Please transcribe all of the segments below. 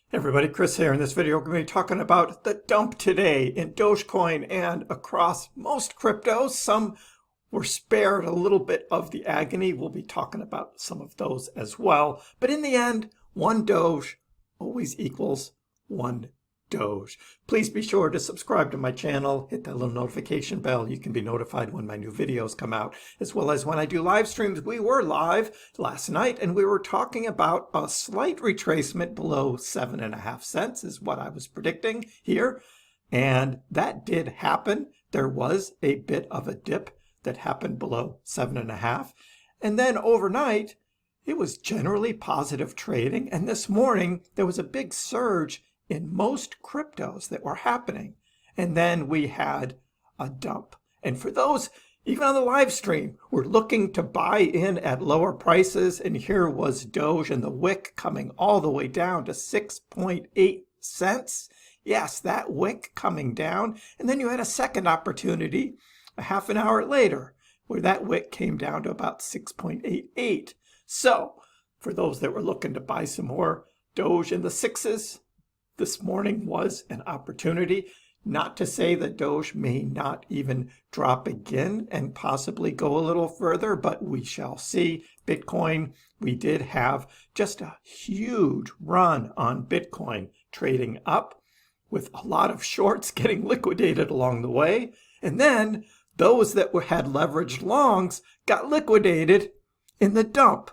Hey everybody, Chris here. In this video, we're going to be talking about the dump today in Dogecoin and across most cryptos. Some were spared a little bit of the agony. We'll be talking about some of those as well. But in the end, one Doge always equals one Doge. Please be sure to subscribe to my channel, hit that little notification bell. You can be notified when my new videos come out, as well as when I do live streams. We were live last night and we were talking about a slight retracement below 7.5 cents is what I was predicting here. And that did happen. There was a bit of a dip that happened below 7.5. And then overnight, it was generally positive trading. And this morning, there was a big surge in most cryptos that were happening. And then we had a dump. And for those, even on the live stream, were looking to buy in at lower prices. And here was Doge and the wick coming all the way down to 6.8 cents. Yes, that wick coming down. And then you had a second opportunity a half an hour later where that wick came down to about 6.88. So for those that were looking to buy some more Doge in the sixes, this morning was an opportunity. Not to say that Doge may not even drop again and possibly go a little further, but we shall see. Bitcoin, we did have just a huge run on Bitcoin trading up with a lot of shorts getting liquidated along the way. And then those that had leveraged longs got liquidated in the dump.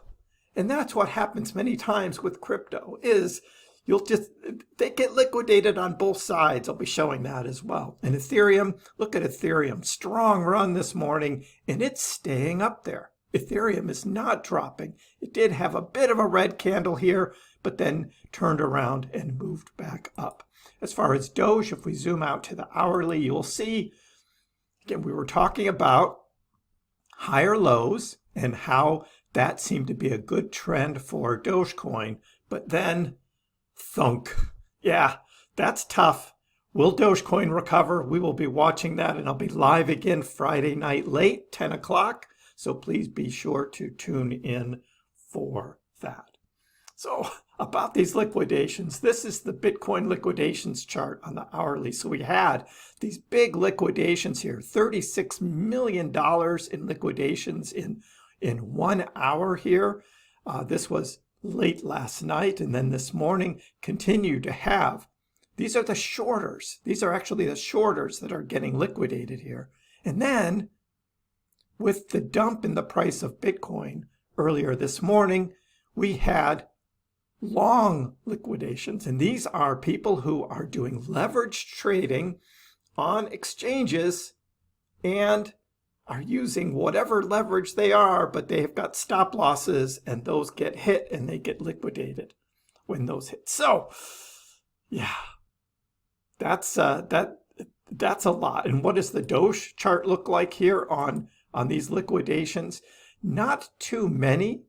And that's what happens many times with crypto is they get liquidated on both sides. I'll be showing that as well. And Ethereum, look at Ethereum, strong run this morning, and it's staying up there. Ethereum is not dropping. It did have a bit of a red candle here, but then turned around and moved back up. As far as Doge, if we zoom out to the hourly, you'll see, again, we were talking about higher lows and how that seemed to be a good trend for Dogecoin, but then thunk. Yeah, that's tough. Will Dogecoin recover? We will be watching that, and I'll be live again Friday night late, 10 o'clock. So please be sure to tune in for that. So about these liquidations, this is the Bitcoin liquidations chart on the hourly. So we had these big liquidations here, $36 million in liquidations in 1 hour here. This was late last night, and then this morning continue to have. These are the shorters. These are actually the shorters that are getting liquidated here. And then with the dump in the price of Bitcoin earlier this morning, we had long liquidations. And these are people who are doing leveraged trading on exchanges and are using whatever leverage they are, but they have got stop losses, and those get hit and they get liquidated when those hit. So, yeah, that's a lot. And what does the Doge chart look like here on these liquidations? Not too many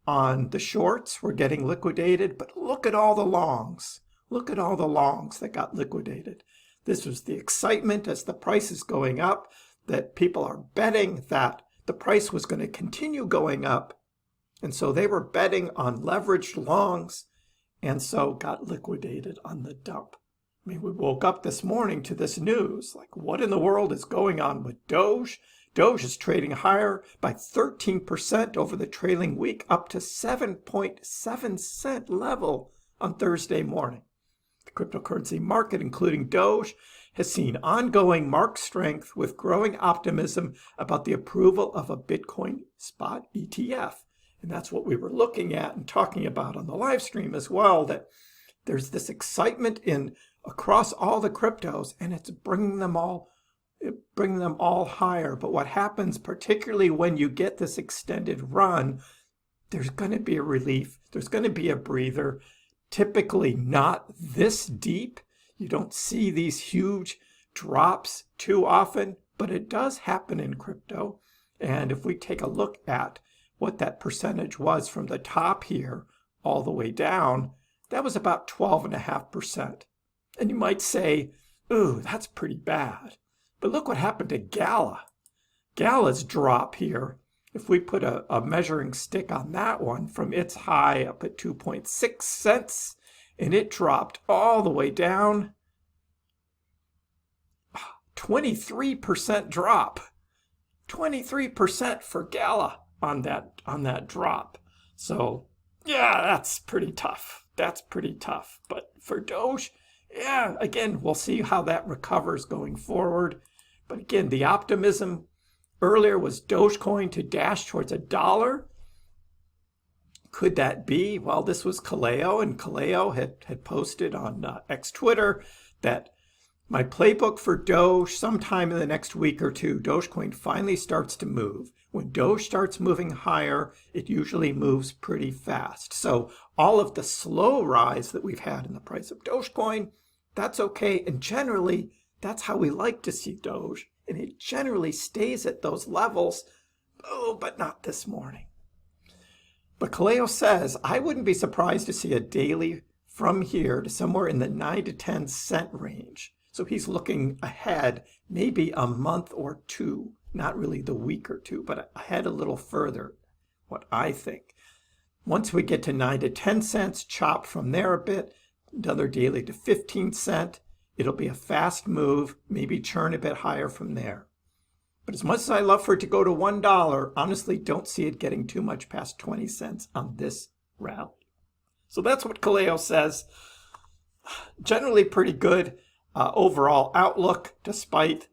on the shorts were getting liquidated, but look at all the longs. Look at all the longs that got liquidated. This was the excitement as the price is going up, that people are betting that the price was going to continue going up. And so they were betting on leveraged longs and so got liquidated on the dump. I mean, we woke up this morning to this news, like what in the world is going on with Doge? Doge is trading higher by 13% over the trailing week, up to 7.7 cent level on Thursday morning. The cryptocurrency market, including Doge, has seen ongoing market strength with growing optimism about the approval of a Bitcoin spot ETF. And that's what we were looking at and talking about on the live stream as well, that there's this excitement across all the cryptos, and it's bringing them all higher. But what happens, particularly when you get this extended run, there's going to be a relief. There's going to be a breather. Typically not this deep. You don't see these huge drops too often, but it does happen in crypto. And if we take a look at what that percentage was from the top here all the way down, that was about 12.5%. And you might say, ooh, that's pretty bad. But look what happened to Gala. Gala's drop here, if we put a measuring stick on that one from its high up at 2.6 cents, and it dropped all the way down. 23% drop. 23% for Gala on that drop. So yeah, that's pretty tough. That's pretty tough. But for Doge, yeah, again, we'll see how that recovers going forward. But again, the optimism earlier was Dogecoin to dash towards $1. Could that be? Well, this was Kaleo, and Kaleo had posted on X Twitter that my playbook for Doge, sometime in the next week or two, Dogecoin finally starts to move. When Doge starts moving higher, it usually moves pretty fast. So all of the slow rise that we've had in the price of Dogecoin, that's okay. And generally, that's how we like to see Doge. And it generally stays at those levels, but not this morning. But Kaleo says, I wouldn't be surprised to see a daily from here to somewhere in the 9 to 10 cent range. So he's looking ahead, maybe a month or two, not really the week or two, but ahead a little further, what I think. Once we get to 9 to 10 cents, chop from there a bit, another daily to 15 cent. It'll be a fast move, maybe churn a bit higher from there. But as much as I love for it to go to $1, honestly don't see it getting too much past 20 cents on this rally. So that's what Kaleo says. Generally pretty good overall outlook despite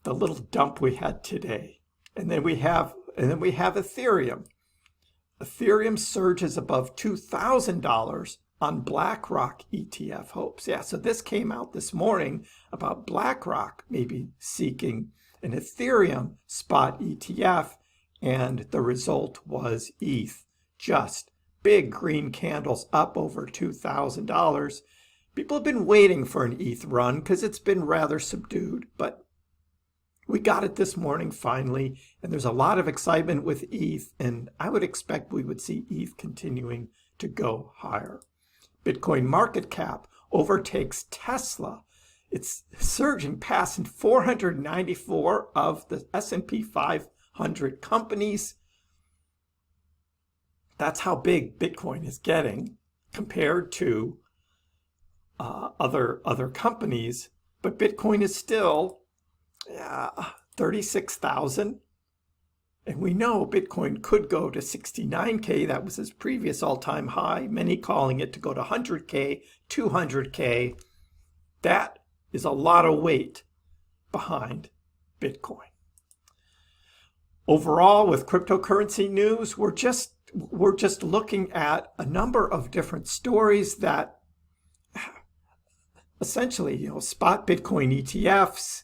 the little dump we had today. And then we have Ethereum. Ethereum surges above $2,000 on BlackRock ETF hopes. Yeah, so this came out this morning about BlackRock maybe seeking an Ethereum spot ETF, and the result was ETH. Just big green candles up over $2,000. People have been waiting for an ETH run because it's been rather subdued, but we got it this morning finally, and there's a lot of excitement with ETH, and I would expect we would see ETH continuing to go higher. Bitcoin market cap overtakes Tesla. It's surging past 494 of the S&P 500 companies. That's how big Bitcoin is getting compared to other companies. But Bitcoin is still 36,000. And we know Bitcoin could go to 69K. That was his previous all-time high. Many calling it to go to 100K, 200K. That is a lot of weight behind Bitcoin. Overall, with cryptocurrency news, we're just looking at a number of different stories that essentially, spot Bitcoin ETFs,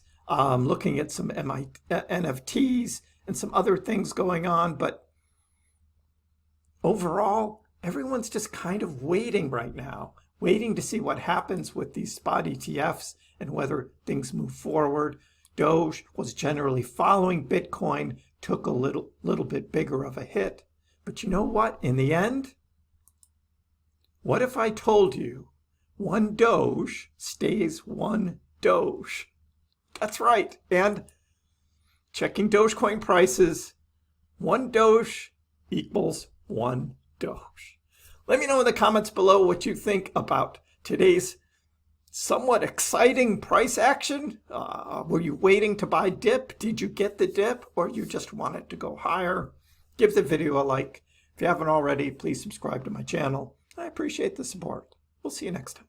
looking at some NFTs and some other things going on. But overall, everyone's just kind of waiting right now, waiting to see what happens with these spot ETFs and whether things move forward. Doge was generally following Bitcoin, took a little bit bigger of a hit. But you know what? In the end, what if I told you one Doge stays one Doge? That's right. And checking Dogecoin prices, one Doge equals one Doge. Let me know in the comments below what you think about today's somewhat exciting price action. Were you waiting to buy dip? Did you get the dip, or you just want it to go higher? Give the video a like. If you haven't already, please subscribe to my channel. I appreciate the support. We'll see you next time.